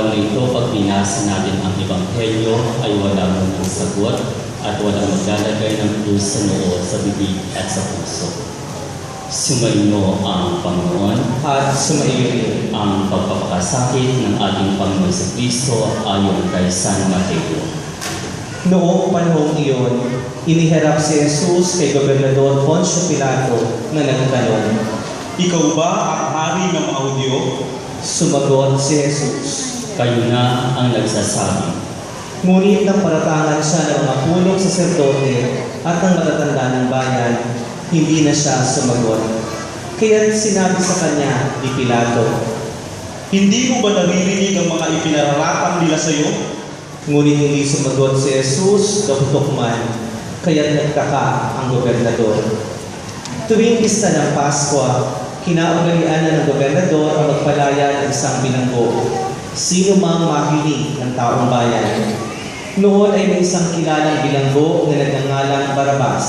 araw na ito, pag binasa natin ang Ebanghelyo, ay wala munang sagot at walang maglalagay ng krus sa noo, sa bibig at sa puso. Sumainyo ang Panginoon At sumaiyo ang pagpapakasakit ng ating Panginoon sa Kristo ayon kay San Mateo. Noong panahong iyon, iniharap si Jesus kay Gobernador Poncio Pilato na nagtanong. Ikaw ba ang hari ng mga Hudyo? Sumagot si Jesus. Kayo na ang nagsasabi. Ngunit nang paratangan siya ng mga punong saserdote at ng matatanda ng bayan, hindi na siya sumagot. Kaya sinabi sa kanya ni Pilato, Hindi mo ba naririnig ang mga ipinararatang nila sa iyo? ngunit hindi sumagot si Jesus kaputok man, kaya nagtaka ang gobernador. Tuwing pista ng Paskwa, kinaugalian na ng gobernador ang magpalaya ng isang bilanggo, sino mang makinig ng taong bayan. Noon ay may isang kilalang bilanggo na nagngangalang Barabas.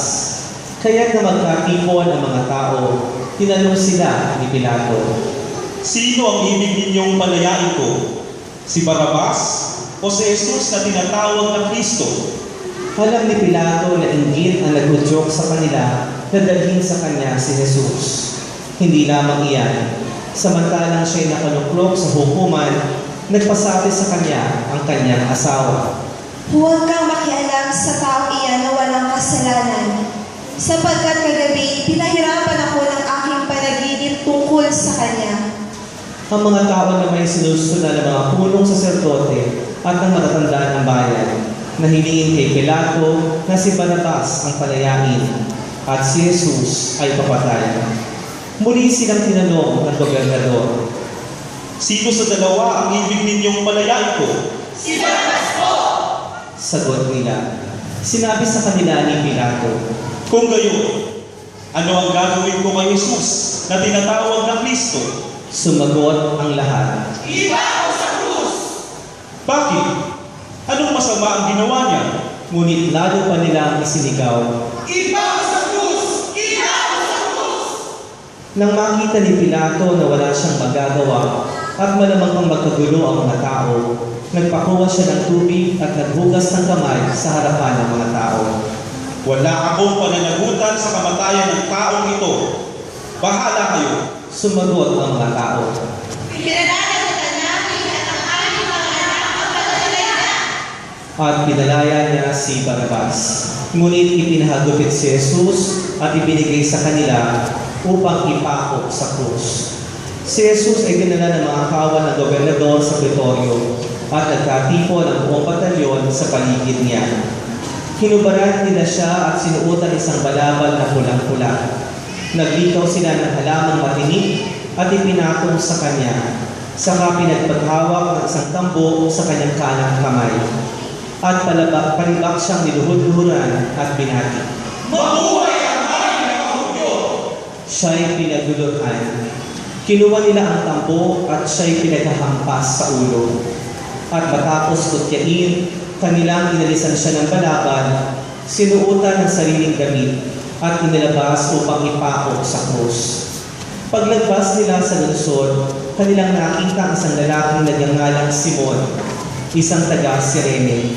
Kaya't na magkatipon ang mga tao, tinanong sila ni Pilato, Sino ang ibig ninyong palayain ko? Si Barabas o si Jesus na tinatawag na Kristo? alam ni Pilato na inggit ang naghudyok sa kanila na dalhin sa kanya si Jesus. Hindi lamang iyan, samantalang siya'y nakaluklok sa hukuman, nagpasabi sa kanya ang kanyang asawa. Huwag kang makialam sa taong iyan na walang kasalanan, sapagkat kagabi pinahirapan ako ng aking panaginip tungkol sa kanya. Ang mga tao na may sinusunod ng mga punong saserdote at ng matatanda ng bayan na hilingin kay Pilato na si Barabas ang palayain at si Jesus ay papatay. Muli silang tinanong ng gobernador. Sino sa dalawa ang ibig ninyong palayain ko? Sagot nila. Sinabi sa kanila ni Pilato, Kung gayon, ano ang gagawin ko kay Jesus na tinatawag na Kristo? sumagot ang lahat. Bakit? Anong masama ang ginawa niya? Ngunit lalo pa nilang isinigaw. Nang makita ni Pilato na wala siyang magagawa at malamang pang magkagulo ang mga tao, nagpakuha siya ng tubig at naghugas ng kamay sa harapan ng mga tao. Wala akong pananagutan sa kamatayan ng taong ito. Bahala kayo. Sumagot ang mga tao. At pinalaya niya si Barabas. Ngunit ipinahagupit si Jesus at ibinigay sa kanila upang ipako sa krus. Si Jesus ay dinala ng mga kawal ng gobernador sa Pretorio at nagkatipon ang buong batalyon sa paligid niya. Hinubaran nila siya at sinuotan isang balabal na pulang-pula. Naglikaw sila ng halamang matinik at ipinatong sa kanya. Saka pinagpaghawak ng isang tambo sa kanyang kanang kamay. At palibak siyang niluhod-luhuran at binati. Mabuhay ang hari ng mga Hudyo! Siya'y pinaguluhan. Kinuha nila ang tambo at siya'y pinaghahampas sa ulo. At matapos kutyain, kanilang inalisan siya ng balabal, sinuotan ng sariling damit, at inilabas upang ipako sa krus. Paglagpas nila sa lungsod, kanilang nakita ang isang lalaking nagngangalang Simon, isang taga-Sirene.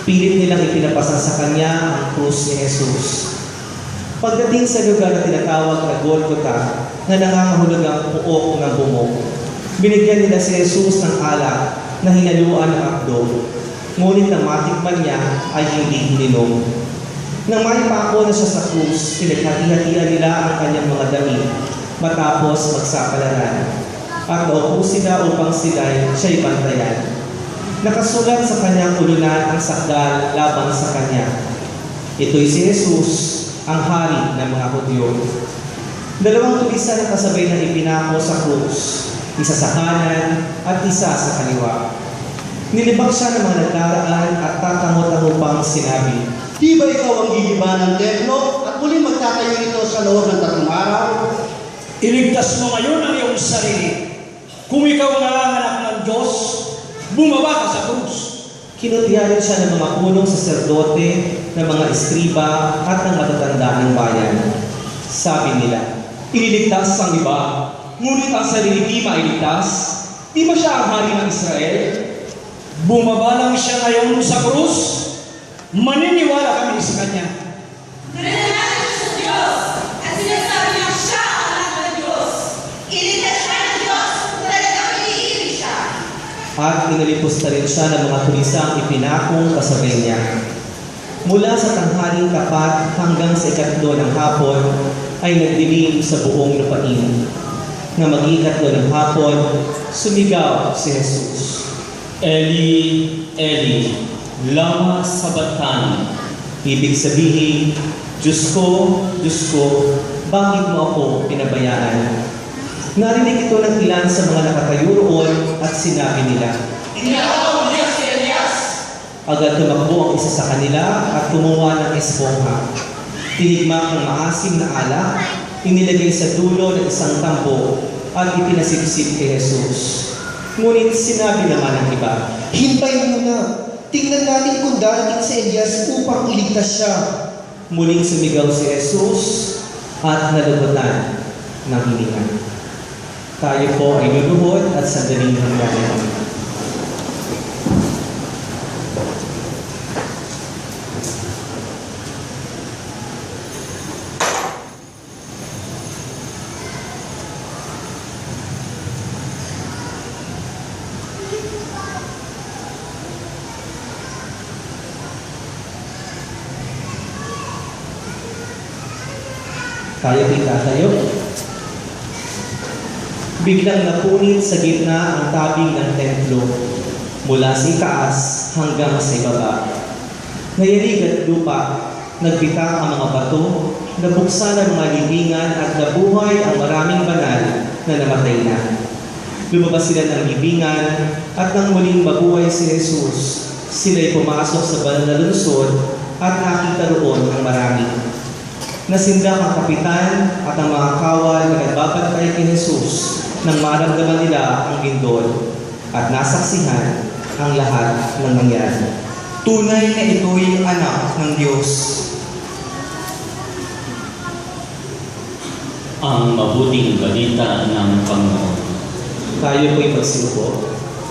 Pilit nilang ipinapasa sa kanya ang krus ni Jesus. Pagdating sa lugar na tinatawag na Golgotha, na nangangahulog ang puok ng bumog, binigyan nila si Jesus ng alak na hinaluan ng akdo. Ngunit nang matikman niya ay hindi ininom. Nang maipako na siya sa krus, pinaghati-hatian nila ang kanyang mga damit matapos magsapalaran. At naupo sila upang siya'y bantayan. Nakasulat sa kanyang ulunan ang sakdal laban sa kanya. Ito'y si Jesus, ang hari ng mga Hudyo. Dalawang tulisan na kasabay na ipinako sa krus, isa sa kanan at isa sa kaliwa. Nilibak siya ng mga nagdaraan at tatango-tango pang sinabi, Di ba ikaw ang gigiba ng templo at muli magtatayo ito sa loob ng 3 araw? Iligtas mo ngayon ang iyong sarili. Kung ikaw ang anak ng Diyos, bumaba ka sa krus. Kinutiyarin siya ng mga punong saserdote, ng mga eskriba at ng matatanda ng bayan. Sabi nila, Iniligtas ang iba, ngunit ang sarili di mailigtas. Di ba siya ang hari ng Israel? Bumaba lang siya ngayon sa krus, maniniwala kami sa Kanya. Nananalo siya sa Diyos at sinasabi niya siya ang anak ng Diyos. Iligtas siya ng Diyos kung talagang iniibig siya. At inalipos na rin siya ng mga tulisang ipinakong kasabay niya. Mula sa tanghaling tapat hanggang sa ikatlo ng hapon ay nagdilim sa buong lupain. Na mag-ikatlo ng hapon, sumigaw si Jesus. Eli, Eli, lama sabachthani. Ibig sabihin, Diyos ko, bakit mo ako pinabayaan? Narinig ito ng ilan sa mga nakatayo roon at sinabi nila, Tinatawag niya si Elias. agad tumakbo ang isa sa kanila at kumuha ng esponja. Tinigmak ng maasim na alak, inilagay sa dulo ng isang tambo at ipinasipsip kay Jesus. Ngunit sinabi naman ng iba, Hintayin mo na. Tingnan natin kung darating si Elias upang iligtas siya. muling sumigaw si Jesus at nalubutan ng hininga. Tayo po ay luluhod at sandaling hangganan. Tayo ay tatayo. Biglang napunit sa gitna ang tabing ng templo, mula sa itaas hanggang sa ibaba. Nayanig at lupa, nagbitak ang mga bato, nabuksan ang mga libingan at nabuhay ang maraming banal na namatay na. Lumabas sila ng libingan at nang muling mabuhay si Jesus, sila'y pumasok sa banal na lungsod at nakita roon ang marami. Nasindak ang kapitan at ang mga kawal na nagbabantay kay Jesus nang maramdaman nila ang lindol at nasaksihan ang lahat ng nangyari. Tunay na ito'y anak ng Diyos. Ang mabuting balita ng Panginoon. Tayo po'y magsiupo.